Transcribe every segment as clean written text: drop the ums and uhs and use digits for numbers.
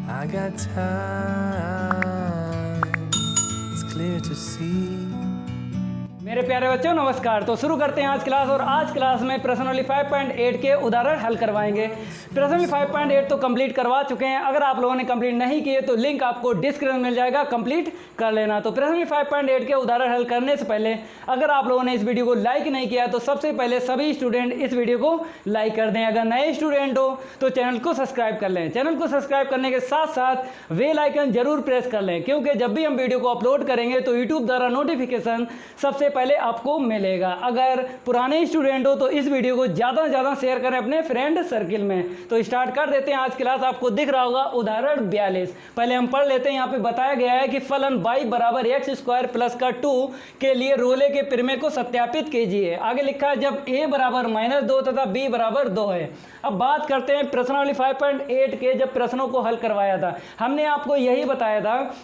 I got time, it's clear to see. मेरे प्यारे बच्चों नमस्कार। तो शुरू करते हैं आज क्लास। और आज क्लास में प्रश्नावली 5.8 के उदाहरण हल करवाएंगे। प्रश्नावली 5.8 तो कंप्लीट करवा चुके हैं। अगर आप लोगों ने कंप्लीट नहीं किए तो लिंक आपको डिस्क्रिप्शन में मिल जाएगा, कंप्लीट कर लेना। तो प्रश्नावली 5.8 के उदाहरण हल करने से पहले अगर आप लोगों ने इस वीडियो को लाइक नहीं किया तो सबसे पहले सभी स्टूडेंट इस वीडियो को लाइक कर दें। अगर नए स्टूडेंट हो तो चैनल को सब्सक्राइब कर लें। चैनल को सब्सक्राइब करने के साथ साथ बेल आइकन जरूर प्रेस कर लें, क्योंकि जब भी हम वीडियो को अपलोड करेंगे तो यूट्यूब द्वारा नोटिफिकेशन सबसे पहले आपको मिलेगा। अगर पुराने स्टूडेंट हो तो इस वीडियो को ज़्यादा से ज़्यादा शेयर करें अपने फ्रेंड सर्किल में। तो स्टार्ट कर देते हैं आज क्लास। आपको दिख रहा होगा उदाहरण 42। पहले हम पढ़ लेते हैं। यहाँ पे बताया गया है कि फलन y बराबर एक्स स्क्वायर प्लस का 2 के लिए रोले के प्रमेय को सत्यापित कीजिए। आगे लिखा है जब a बराबर -2 तथा b बराबर 2 है। अब बात करते हैं प्रश्नावली 5.8 के जब प्रश्नों को हल करवाया था। हमने आपको यही बताया था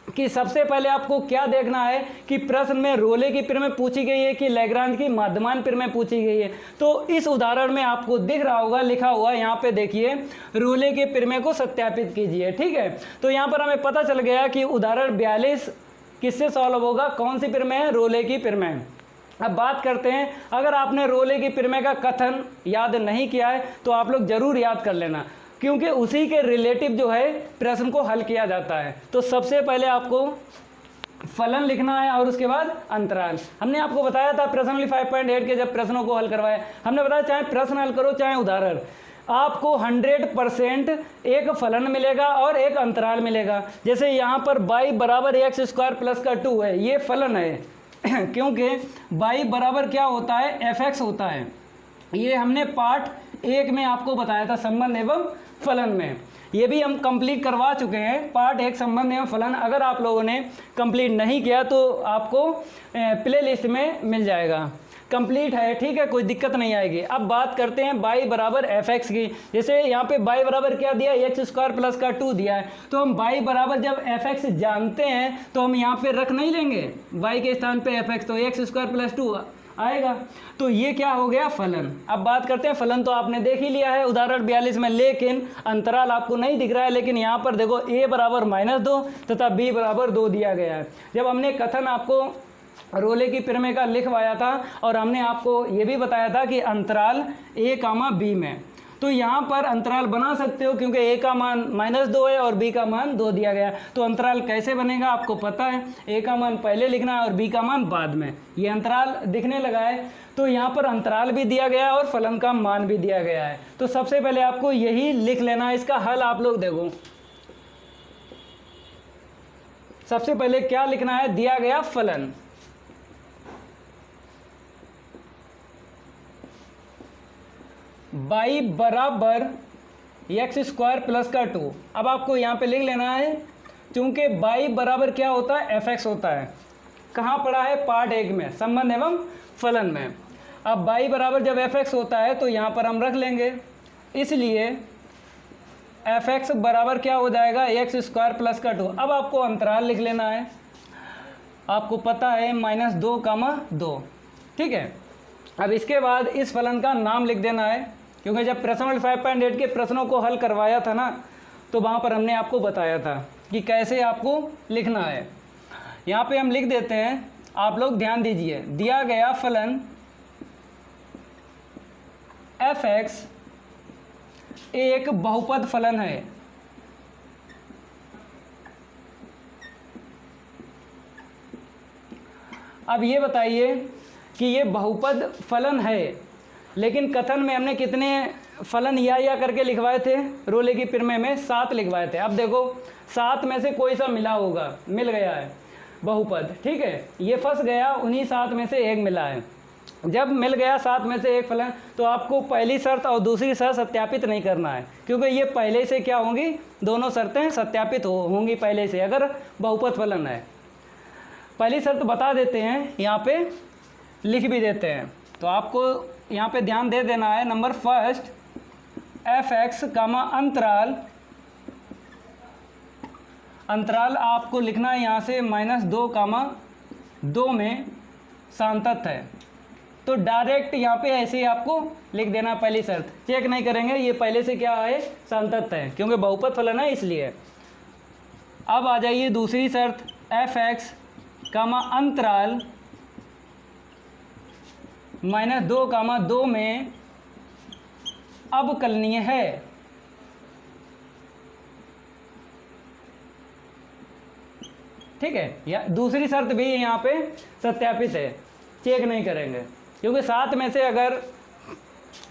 कि सबसे पहले आपको क्या देखना है कि प्रश्न में रोले की प्रमेय पूछी गई है कि लैग्रांज की माध्यमान प्रमेय पूछी गई है। तो इस उदाहरण में आपको दिख रहा होगा लिखा हुआ, यहाँ पे देखिए, रोले के प्रमेय को सत्यापित कीजिए। ठीक है, तो यहाँ पर हमें पता चल गया कि उदाहरण 42 किससे सॉल्व होगा, कौन सी प्रमेय है, रोले की प्रमेय। अब बात करते हैं, अगर आपने रोले की प्रमेय का कथन याद नहीं किया है तो आप लोग जरूर याद कर लेना, क्योंकि उसी के रिलेटिव जो है प्रश्न को हल किया जाता है। तो सबसे पहले आपको फलन लिखना है और उसके बाद अंतराल। हमने आपको बताया था प्रश्नावली 5.8 के जब प्रश्नों को हल करवाया, हमने बताया चाहे प्रश्न हल करो चाहे उदाहरण, आपको 100% एक फलन मिलेगा और एक अंतराल मिलेगा। जैसे यहाँ पर y बराबर एक्स स्क्वायर प्लस का 2 है, ये फलन है क्योंकि y बराबर क्या होता है, fx होता है। ये हमने पार्ट 1 में आपको बताया था, संबंध एवं फलन में। ये भी हम कंप्लीट करवा चुके हैं, पार्ट 1 संबंध एवं फलन। अगर आप लोगों ने कंप्लीट नहीं किया तो आपको प्ले लिस्ट में मिल जाएगा। कंप्लीट है, ठीक है, कोई दिक्कत नहीं आएगी। अब बात करते हैं y बराबर fx की। जैसे यहाँ पे y बराबर क्या दिया, एक्स स्क्वायर प्लस का 2 दिया है। तो हम y बराबर जब fx जानते हैं तो हम यहाँ पे रख नहीं लेंगे y के स्थान पे fx, तो एक्स स्क्वायर प्लस 2 आएगा। तो ये क्या हो गया, फलन। अब बात करते हैं फलन, तो आपने देख ही लिया है उदाहरण 42 में, लेकिन अंतराल आपको नहीं दिख रहा है। लेकिन यहाँ पर देखो a बराबर -2 तथा b बराबर 2 दिया गया है। जब हमने कथन आपको रोले की प्रमेय का लिखवाया था और हमने आपको ये भी बताया था कि अंतराल a, b में, तो यहाँ पर अंतराल बना सकते हो क्योंकि a का मान -2 है और b का मान 2 दिया गया है। तो अंतराल कैसे बनेगा आपको पता है, a का मान पहले लिखना है और b का मान बाद में। ये अंतराल दिखने लगा है, तो यहाँ पर अंतराल भी दिया गया है और फलन का मान भी दिया गया है। तो सबसे पहले आपको यही लिख लेना है। इसका हल आप लोग देखो, सबसे पहले क्या लिखना है, दिया गया फलन y बराबर एक्स स्क्वायर प्लस का 2। अब आपको यहाँ पे लिख लेना है, क्योंकि y बराबर क्या होता है, fx होता है। कहाँ पढ़ा है, पार्ट 1 में, संबंध एवं फलन में। अब y बराबर जब fx होता है तो यहाँ पर हम रख लेंगे, इसलिए fx बराबर क्या हो जाएगा, एक्स स्क्वायर प्लस का 2। अब आपको अंतराल लिख लेना है, आपको पता है -2, ठीक है। अब इसके बाद इस फलन का नाम लिख देना है, क्योंकि जब प्रश्नावली 5.8 के प्रश्नों को हल करवाया था ना, तो वहाँ पर हमने आपको बताया था कि कैसे आपको लिखना है। यहाँ पे हम लिख देते हैं, आप लोग ध्यान दीजिए। दिया गया फलन fx एक बहुपद फलन है। अब ये बताइए कि ये बहुपद फलन है, लेकिन कथन में हमने कितने फलन या करके लिखवाए थे, रोले की प्रमेय में 7 लिखवाए थे। अब देखो 7 में से कोई सा मिला होगा, मिल गया है बहुपद, ठीक है। ये फंस गया, उन्हीं 7 में से एक मिला है। जब मिल गया 7 में से एक फलन, तो आपको पहली शर्त और दूसरी शर्त सत्यापित नहीं करना है, क्योंकि ये पहले से क्या होंगी, दोनों शर्तें सत्यापित होंगी पहले से, अगर बहुपद फलन है। पहली शर्त बता देते हैं, यहाँ पे लिख भी देते हैं। तो आपको यहाँ पे ध्यान दे देना है, नंबर फर्स्ट fx अंतराल, अंतराल आपको लिखना है यहाँ से -2, में सांतत है। तो डायरेक्ट यहाँ पे ऐसे ही आपको लिख देना, पहली शर्त चेक नहीं करेंगे, ये पहले से क्या है, संतत है, क्योंकि बहुपद फलन है इसलिए। अब आ जाइए दूसरी शर्त, एफ एक्स कामा अंतराल -2, में अवकलनीय है। ठीक है, या दूसरी शर्त भी यहाँ पे सत्यापित है, चेक नहीं करेंगे, क्योंकि 7 में से अगर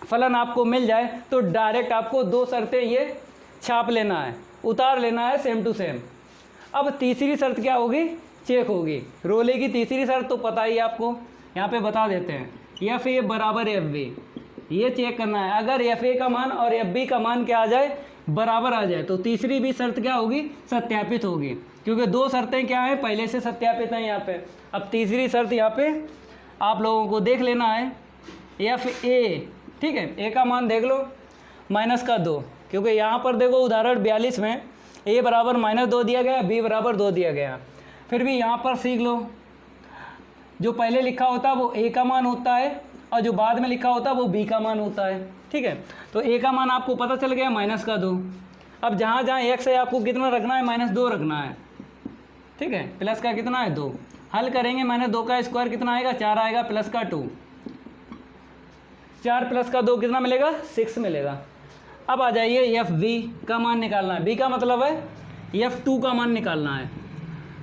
फलन आपको मिल जाए तो डायरेक्ट आपको 2 शर्तें ये छाप लेना है, उतार लेना है सेम टू सेम। अब तीसरी शर्त क्या होगी, चेक होगी। रोले की तीसरी शर्त तो पता ही आपको, यहाँ पे बता देते हैं, एफ ए बराबर एफ बी, ये चेक करना है। अगर एफ ए का मान और एफ बी का मान क्या आ जाए, बराबर आ जाए, तो तीसरी भी शर्त क्या होगी, सत्यापित होगी, क्योंकि 2 शर्तें क्या हैं, पहले से सत्यापित हैं यहाँ पे। अब तीसरी शर्त यहाँ पे आप लोगों को देख लेना है, एफ ए, ठीक है, ए का मान देख लो -2, क्योंकि यहाँ पर देखो उदाहरण 42 में ए बराबर -2 दिया गया, बी बराबर 2 दिया गया। फिर भी यहाँ पर सीख लो, जो पहले लिखा होता है वो ए का मान होता है और जो बाद में लिखा होता है वो बी का मान होता है। ठीक है, तो ए का मान आपको पता चल गया -2। अब जहाँ जहाँ एक्स है आपको कितना रखना है, -2 रखना है। ठीक है, प्लस का कितना है 2, हल करेंगे -2 का स्क्वायर कितना आएगा, 4 आएगा, प्लस का 2, 4 प्लस का 2 कितना मिलेगा, 6 मिलेगा। अब आ जाइए एफ बी का मान निकालना है, बी का मतलब है F2 का मान निकालना है।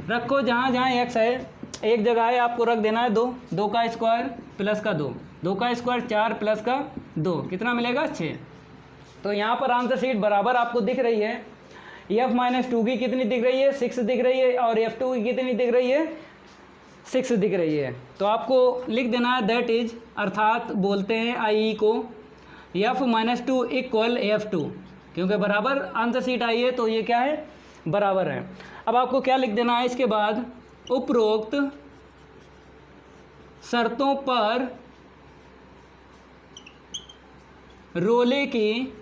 रखो जहाँ जहाँ एक्स है एक जगह है, आपको रख देना है 2, 2 का स्क्वायर प्लस का 2, 2 का स्क्वायर 4 प्लस का 2 कितना मिलेगा, 6। तो यहाँ पर आंसर शीट बराबर आपको दिख रही है, F-2 की कितनी दिख रही है, 6 दिख रही है, और F2 की कितनी दिख रही है, 6 दिख रही है। तो आपको लिख देना है दैट इज, अर्थात बोलते हैं आई को F-2 इक्वल F2, क्योंकि बराबर आंसर शीट आई है तो ये क्या है, बराबर है। अब आपको क्या लिख देना है इसके बाद, उपरोक्त शर्तों पर रोले की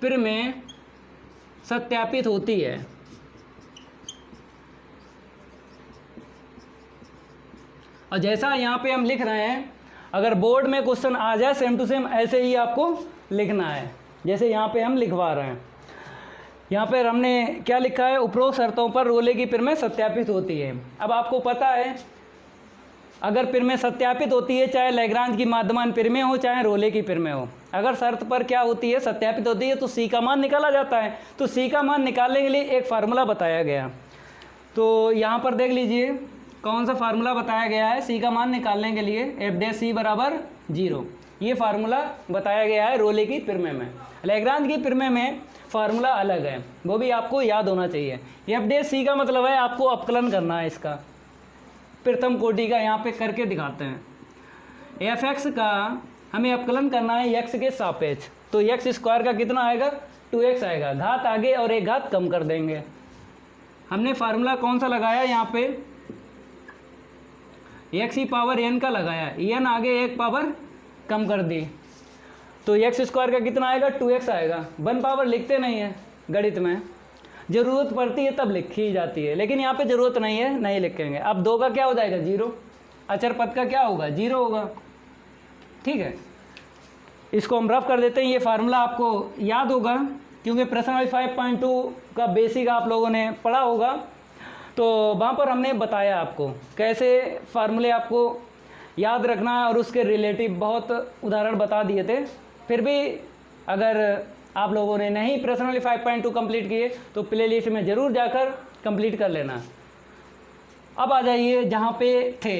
प्रमेय सत्यापित होती है। और जैसा यहाँ पे हम लिख रहे हैं, अगर बोर्ड में क्वेश्चन आ जाए सेम टू सेम ऐसे ही आपको लिखना है, जैसे यहाँ पे हम लिखवा रहे हैं। यहाँ पर हमने क्या लिखा है, उपरोक्त शर्तों पर रोले की प्रमेय सत्यापित होती है। अब आपको पता है, अगर प्रमेय सत्यापित होती है, चाहे लैग्रांज की माध्यमान प्रमेय हो चाहे रोले की प्रमेय हो, अगर शर्त पर क्या होती है, सत्यापित होती है, तो सी का मान निकाला जाता है। तो सी का मान निकालने के लिए एक फार्मूला बताया गया, तो यहाँ पर देख लीजिए कौन सा फार्मूला बताया गया है सी का मान निकालने के लिए, F' बराबर 0। ये फार्मूला बताया गया है रोले की प्रमेय में। लैग्रांज की प्रमेय में फार्मूला अलग है, वो भी आपको याद होना चाहिए। F' का मतलब है आपको अपकलन करना है, इसका प्रथम कोटि का यहाँ पे करके दिखाते हैं। Fx का हमें अपकलन करना है x के सापेक्ष, तो x स्क्वायर का कितना आएगा, 2x आएगा, घात आगे और एक घात कम कर देंगे। हमने फार्मूला कौन सा लगाया, यहाँ पे x की पावर n का लगाया, n आगे एक पावर कम कर दी, तो x स्क्वायर का कितना आएगा, 2x आएगा। 1 पावर लिखते नहीं है गणित में, ज़रूरत पड़ती है तब लिखी जाती है, लेकिन यहाँ पे ज़रूरत नहीं है, नहीं लिखेंगे। अब 2 का क्या हो जाएगा, 0, अचर पद का क्या होगा, 0 होगा। ठीक है, इसको हम रफ कर देते हैं। ये फार्मूला आपको याद होगा, क्योंकि प्रश्न 5.2 का बेसिक आप लोगों ने पढ़ा होगा, तो वहाँ पर हमने बताया आपको कैसे फार्मूले आपको याद रखना है, और उसके रिलेटिव बहुत उदाहरण बता दिए थे। फिर भी अगर आप लोगों ने नहीं पर्सनली 5.2 कंप्लीट किए तो प्लेलिस्ट में ज़रूर जाकर कंप्लीट कर लेना। अब आ जाइए जहाँ पे थे।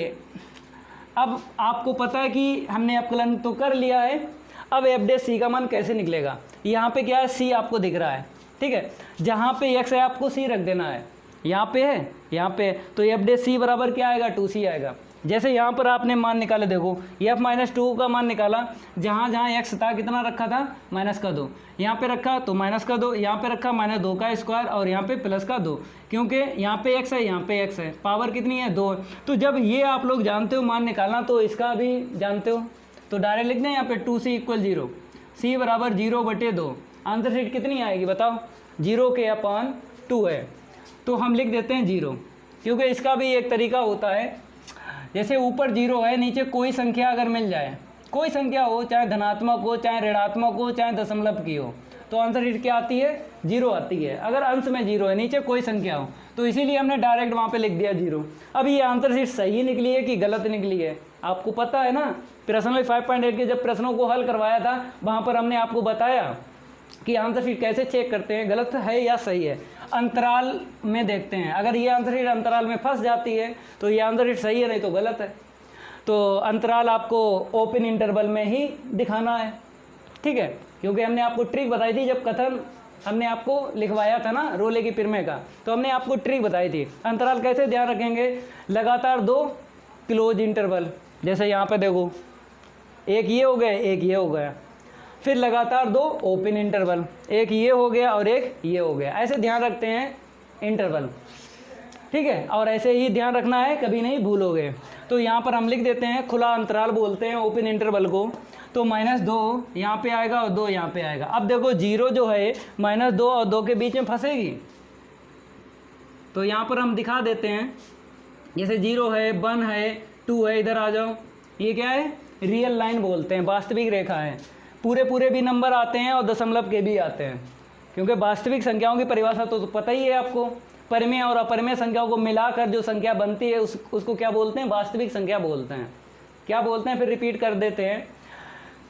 अब आपको पता है कि हमने अपकलन तो कर लिया है, अब F' का मान कैसे निकलेगा। यहाँ पे क्या है, C आपको दिख रहा है, ठीक है, जहाँ पे x है आपको C रख देना है, यहाँ पे है, यहाँ पे, तो F' बराबर क्या आएगा, 2C आएगा। जैसे यहाँ पर आपने मान निकाले, देखो F-2 का मान निकाला, जहाँ जहाँ x था कितना रखा था, -2, यहाँ पे रखा तो -2, यहाँ पे रखा -2 का स्क्वायर, और यहाँ पे +2, क्योंकि यहाँ पे x है, यहाँ पे x है, पावर कितनी है, 2। तो जब ये आप लोग जानते हो मान निकालना, तो इसका भी जानते हो, तो डायरेक्ट लिख दें यहाँ पे 2C = 0, C बराबर 0/2। आंसर शीट कितनी आएगी बताओ, 0/2 है, तो हम लिख देते हैं 0, क्योंकि इसका भी एक तरीका होता है, जैसे ऊपर 0 है, नीचे कोई संख्या अगर मिल जाए, कोई संख्या हो, चाहे धनात्मक हो, चाहे ऋणात्मक हो, चाहे दशमलव की हो, तो आंसर शीट क्या आती है, 0 आती है। अगर अंश में 0 है, नीचे कोई संख्या हो, तो इसीलिए हमने डायरेक्ट वहाँ पे लिख दिया 0। अब ये आंसर शीट सही निकली है कि गलत निकली है, आपको पता है ना। प्रश्नावली 5.8 के जब प्रश्नों को हल करवाया था, वहाँ पर हमने आपको बताया कि आंसर शीट कैसे चेक करते हैं, गलत है या सही है। अंतराल में देखते हैं, अगर ये आंसर शीट अंतराल में फंस जाती है तो ये आंसर शीट सही है, नहीं तो गलत है। तो अंतराल आपको ओपन इंटरवल में ही दिखाना है, ठीक है, क्योंकि हमने आपको ट्रिक बताई थी जब कथन हमने आपको लिखवाया था ना रोले की पिरमे का, तो हमने आपको ट्रिक बताई थी। अंतराल कैसे ध्यान रखेंगे, लगातार 2 क्लोज इंटरवल, जैसे यहाँ पे देखो, एक ये हो गया, एक ये हो गया, फिर लगातार 2 ओपन इंटरवल, एक ये हो गया और एक ये हो गया, ऐसे ध्यान रखते हैं इंटरवल, ठीक है। और ऐसे ही ध्यान रखना है, कभी नहीं भूलोगे। तो यहाँ पर हम लिख देते हैं, खुला अंतराल बोलते हैं ओपन इंटरवल को। तो -2 यहाँ पे आएगा और 2 यहाँ पे आएगा। अब देखो 0 जो है -2 और 2 के बीच में फंसेगी, तो यहाँ पर हम दिखा देते हैं, जैसे 0 है, 1 है, 2 है, इधर आ जाओ, ये क्या है, रियल लाइन बोलते हैं, वास्तविक रेखा है। पूरे भी नंबर आते हैं और दशमलव के भी आते हैं, क्योंकि वास्तविक संख्याओं की परिभाषा तो पता ही है आपको। परिमेय और अपरिमेय संख्याओं को मिलाकर जो संख्या बनती है उसको क्या बोलते हैं, वास्तविक संख्या बोलते हैं। क्या बोलते हैं, फिर रिपीट कर देते हैं,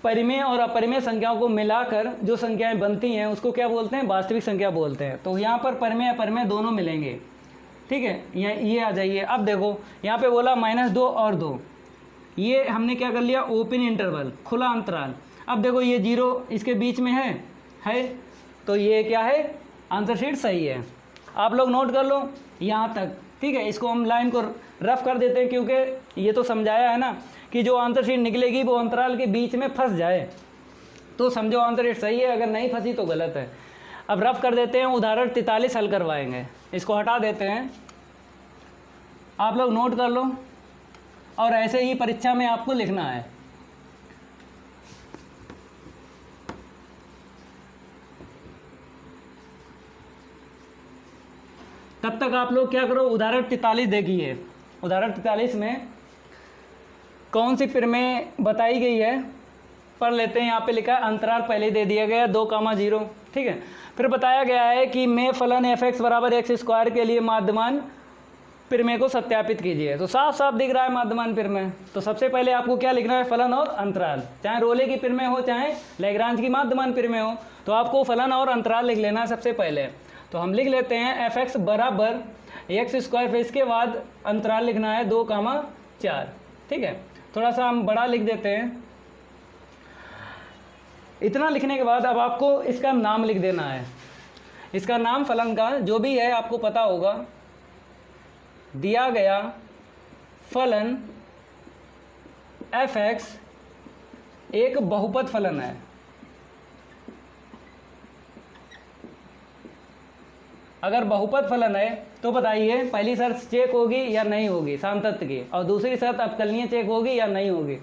परिमेय और अपरिमेय संख्याओं को मिलाकर जो संख्याएं बनती हैं उसको क्या बोलते हैं, वास्तविक संख्या बोलते हैं। तो यहाँ पर परिमेय अपरिमेय दोनों मिलेंगे, ठीक है। ये आ जाइए। अब देखो यहाँ पे बोला -2 और 2, ये हमने क्या कर लिया, ओपन इंटरवल, खुला अंतराल। अब देखो ये 0 इसके बीच में है, तो ये क्या है, आंसर शीट सही है। आप लोग नोट कर लो यहाँ तक, ठीक है। इसको हम लाइन को रफ कर देते हैं, क्योंकि ये तो समझाया है ना कि जो आंसर शीट निकलेगी वो अंतराल के बीच में फंस जाए तो समझो आंसर शीट सही है, अगर नहीं फंसी तो गलत है। अब रफ कर देते हैं, उदाहरण 43 हल करवाएंगे, इसको हटा देते हैं, आप लोग नोट कर लो और ऐसे ही परीक्षा में आपको लिखना है। तब तक आप लोग क्या करो, उदाहरण 43 देखिए। उदाहरण 43 में कौन सी परिमेय बताई गई है, पढ़ लेते हैं। यहाँ पे लिखा है, अंतराल पहले दे दिया गया 2,0, ठीक है। फिर बताया गया है कि में फलन f(x) = x² के लिए माध्यमान परिमेय को सत्यापित कीजिए। तो साफ साफ दिख रहा है माध्यमान परिमेय। तो सबसे पहले आपको क्या लिखना है, फलन और अंतराल, चाहे रोले की परिमेय हो चाहे लैग्रांज की माध्यमान परिमेय हो, तो आपको फलन और अंतराल लिख लेना है सबसे पहले। तो हम लिख लेते हैं f(x) = x², फिर इसके बाद अंतराल लिखना है 2,4, ठीक है। थोड़ा सा हम बड़ा लिख देते हैं। इतना लिखने के बाद अब आपको इसका नाम लिख देना है। इसका नाम फलन का जो भी है आपको पता होगा। दिया गया फलन f(x) एक बहुपद फलन है। अगर बहुपद फलन है तो बताइए पहली शर्त चेक होगी या नहीं होगी, सामतत्व की, और दूसरी शर्त अवकलनीय चेक होगी या नहीं होगी,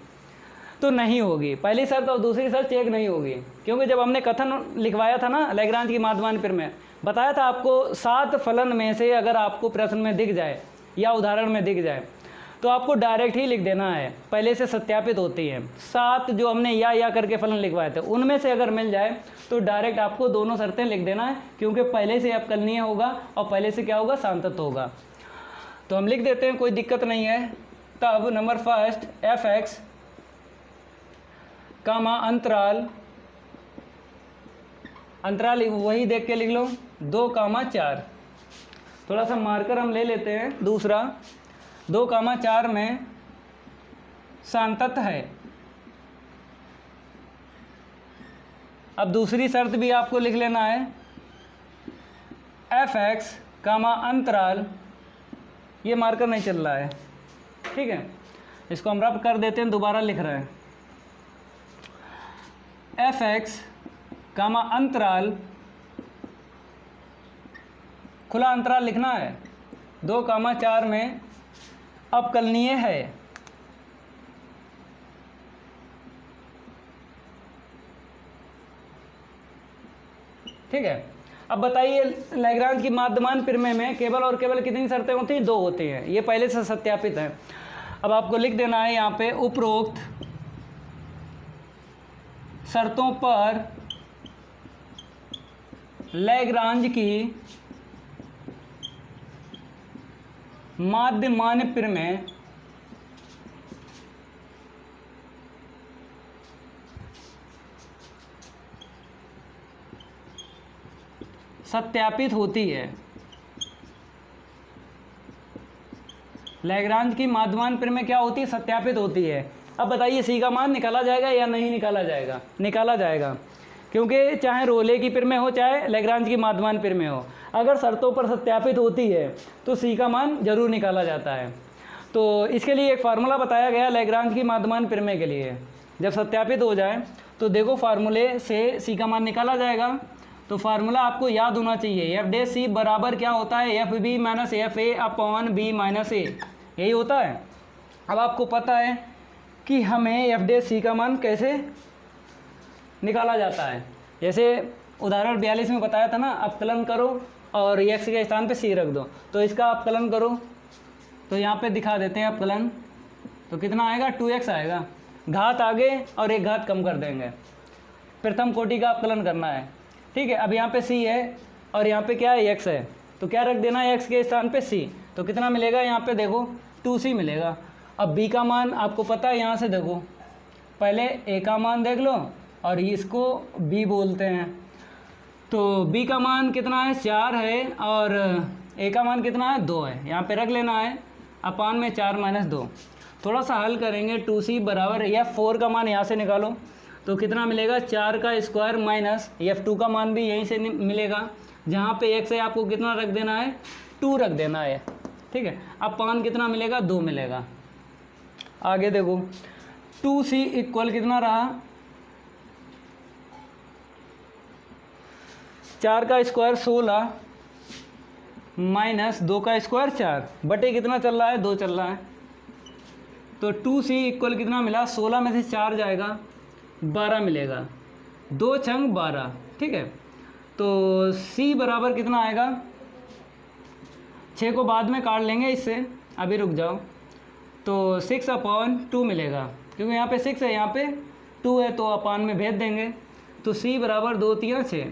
तो नहीं होगी। पहली शर्त और दूसरी शर्त चेक नहीं होगी, क्योंकि जब हमने कथन लिखवाया था ना लैग्रांज की माध्यमान परिमेय, बताया था आपको 7 फलन में से अगर आपको प्रश्न में दिख जाए या उदाहरण में दिख जाए तो आपको डायरेक्ट ही लिख देना है, पहले से सत्यापित होती हैं। 7 जो हमने या करके फलन लिखवाए थे उनमें से अगर मिल जाए तो डायरेक्ट आपको दोनों शर्तें लिख देना है, क्योंकि पहले से अवकलनीय होगा और पहले से क्या होगा, सामतत्व होगा। तो हम लिख देते हैं, कोई दिक्कत नहीं है। तब नंबर फर्स्ट f(x) अंतराल वही देख के लिख लो 2,4। थोड़ा सा मार्कर हम ले लेते हैं दूसरा। 2,4 में सामतत्व है। अब दूसरी शर्त भी आपको लिख लेना है, f(x) अंतराल, ये मार्कर नहीं चल रहा है, ठीक है, इसको हम रब कर देते हैं, दोबारा लिख रहे हैं। f(x) अंतराल, खुला अंतराल लिखना है, 2,4 में अवकलनीय है। ठीक है। अब बताइए लैग्रांज की माध्यमान परिमेय में केवल और केवल कितनी शर्तें होती हैं, 2 होती हैं, ये पहले से सत्यापित है। अब आपको लिख देना है यहाँ पे, उपरोक्त शर्तों पर लैग्रांज की माध्यमान प्रमेय सत्यापित होती है। लैग्रांज की माध्यमान प्रमेय क्या होती है? सत्यापित होती है। अब बताइए सी का मान निकाला जाएगा या नहीं निकाला जाएगा? निकाला जाएगा, क्योंकि चाहे रोले की प्रमेय हो चाहे लैग्रांज की माध्यमान प्रमेय हो, अगर शर्तों पर सत्यापित होती है तो सी का मान जरूर निकाला जाता है। तो इसके लिए एक फार्मूला बताया गया लैग्रांज की माध्यमान प्रमेय के लिए। जब सत्यापित हो जाए तो देखो फार्मूले से सी का मान निकाला जाएगा। तो फार्मूला आपको याद होना चाहिए, एफ डे सी बराबर क्या होता है? F B minus F A upon B minus A, यही होता है। अब आपको पता है कि हमें एफ डे सी का मान कैसे निकाला जाता है। जैसे उदाहरण 42 में बताया था ना, अवकलन करो और एक्स के स्थान पे सी रख दो। तो इसका अवकलन करो, तो यहाँ पे दिखा देते हैं अवकलन। तो कितना आएगा? 2x आएगा, घात आगे और एक घात कम कर देंगे। प्रथम कोटि का अवकलन करना है, ठीक है। अब यहाँ पे c है और यहाँ पे क्या है? x है। तो क्या रख देना है x के स्थान पे? c। तो कितना मिलेगा? यहाँ पे देखो 2c मिलेगा। अब b का मान आपको पता है, यहाँ से देखो पहले a का मान देख लो और इसको b बोलते हैं। तो b का मान कितना है? 4 है और a का मान कितना है? 2 है। यहाँ पे रख लेना है अपान में 4 माइनस 2। थोड़ा सा हल करेंगे, 2c बराबर या 4 का मान यहाँ से निकालो तो कितना मिलेगा? 4 का स्क्वायर माइनस f2 का मान भी यहीं से मिलेगा। जहाँ पे x है आपको कितना रख देना है? 2 रख देना है, ठीक है। अब पान कितना मिलेगा? 2 मिलेगा। आगे देखो 2c इक्वल कितना रहा? 4 का स्क्वायर 16 माइनस 2 का स्क्वायर 4 बटे कितना चल रहा है? 2 चल रहा है। तो 2c इक्वल कितना मिला? 16 में से 4 जाएगा, 12 मिलेगा। 2 छंग 12, ठीक है। तो c बराबर कितना आएगा? 6 को बाद में काट लेंगे इससे, अभी रुक जाओ। तो 6/2 मिलेगा, क्योंकि यहाँ पे 6 है यहाँ पे 2 है, तो अपान में भेज देंगे। तो c बराबर 2 3 6।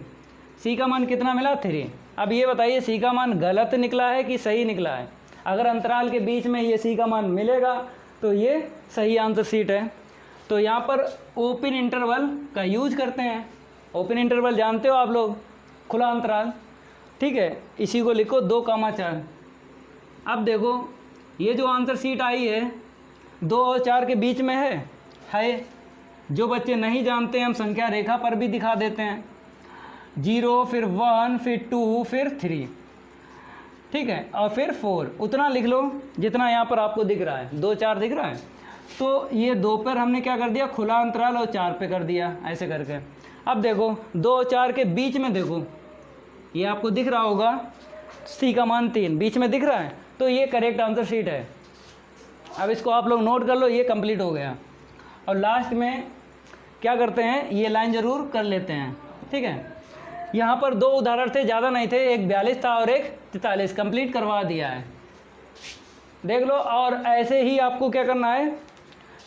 c का मान कितना मिला? 3। अब ये बताइए c का मान गलत निकला है कि सही निकला है? अगर अंतराल के बीच में ये c का मान मिलेगा तो ये सही आंसर शीट है। तो यहाँ पर ओपन इंटरवल का यूज करते हैं। ओपन इंटरवल जानते हो आप लोग, खुला अंतराल, ठीक है। इसी को लिखो 2,4। अब देखो ये जो आंसर शीट आई है 2 और 4 के बीच में है। जो बच्चे नहीं जानते हैं हम संख्या रेखा पर भी दिखा देते हैं, 0 फिर 1 फिर 2 फिर 3, ठीक है, और फिर 4। उतना लिख लो जितना यहाँ पर आपको दिख रहा है। 2 4 दिख रहा है, तो ये 2 पर हमने क्या कर दिया? खुला अंतराल, और 4 पे कर दिया ऐसे करके। अब देखो 2 और 4 के बीच में देखो, ये आपको दिख रहा होगा सी का मान 3 बीच में दिख रहा है, तो ये करेक्ट आंसर शीट है। अब इसको आप लोग नोट कर लो, ये कंप्लीट हो गया। और लास्ट में क्या करते हैं? ये लाइन ज़रूर कर लेते हैं, ठीक है। यहाँ पर 2 उदाहरण थे, ज़्यादा नहीं थे, एक 42 था और एक 43, कंप्लीट करवा दिया है, देख लो। और ऐसे ही आपको क्या करना है?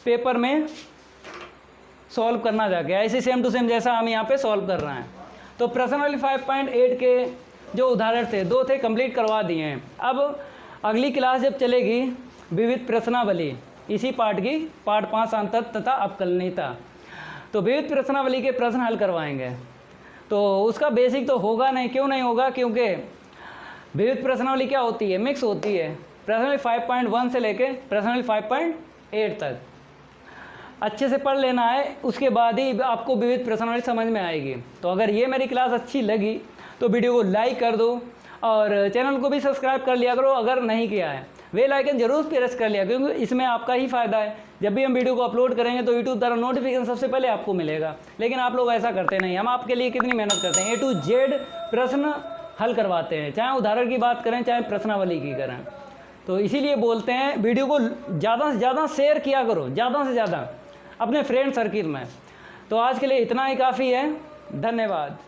पेपर में सॉल्व करना जाके, ऐसे सेम टू सेम जैसा हम यहाँ पे सॉल्व कर रहे हैं। तो प्रश्नावली 5.8 के जो उदाहरण थे 2 थे, कंप्लीट करवा दिए हैं। अब अगली क्लास जब चलेगी विविध प्रश्नावली, इसी पार्ट की पार्ट 5 अंतर तथा अवकलनीयता, तो विविध प्रश्नावली के प्रश्न हल करवाएंगे। तो उसका बेसिक तो होगा नहीं, क्यों नहीं होगा? क्योंकि विविध प्रश्नावली क्या होती है? मिक्स होती है। प्रश्नावली 5.1 से लेके प्रश्नावली 5.8 तक अच्छे से पढ़ लेना है, उसके बाद ही आपको विविध प्रश्नावली समझ में आएगी। तो अगर ये मेरी क्लास अच्छी लगी तो वीडियो को लाइक कर दो और चैनल को भी सब्सक्राइब कर लिया करो अगर नहीं किया है। बेल आइकन जरूर प्रेस कर लिया, क्योंकि इसमें आपका ही फ़ायदा है। जब भी हम वीडियो को अपलोड करेंगे तो यूट्यूब द्वारा नोटिफिकेशन सबसे पहले आपको मिलेगा। लेकिन आप लोग ऐसा करते नहीं। हम आपके लिए कितनी मेहनत करते हैं, A to Z प्रश्न हल करवाते हैं, चाहे उदाहरण की बात करें चाहे प्रश्नावली की करें। तो इसीलिए बोलते हैं वीडियो को ज़्यादा से ज़्यादा शेयर किया करो, ज़्यादा से ज़्यादा अपने फ्रेंड सर्किल में। तो आज के लिए इतना ही काफ़ी है, धन्यवाद।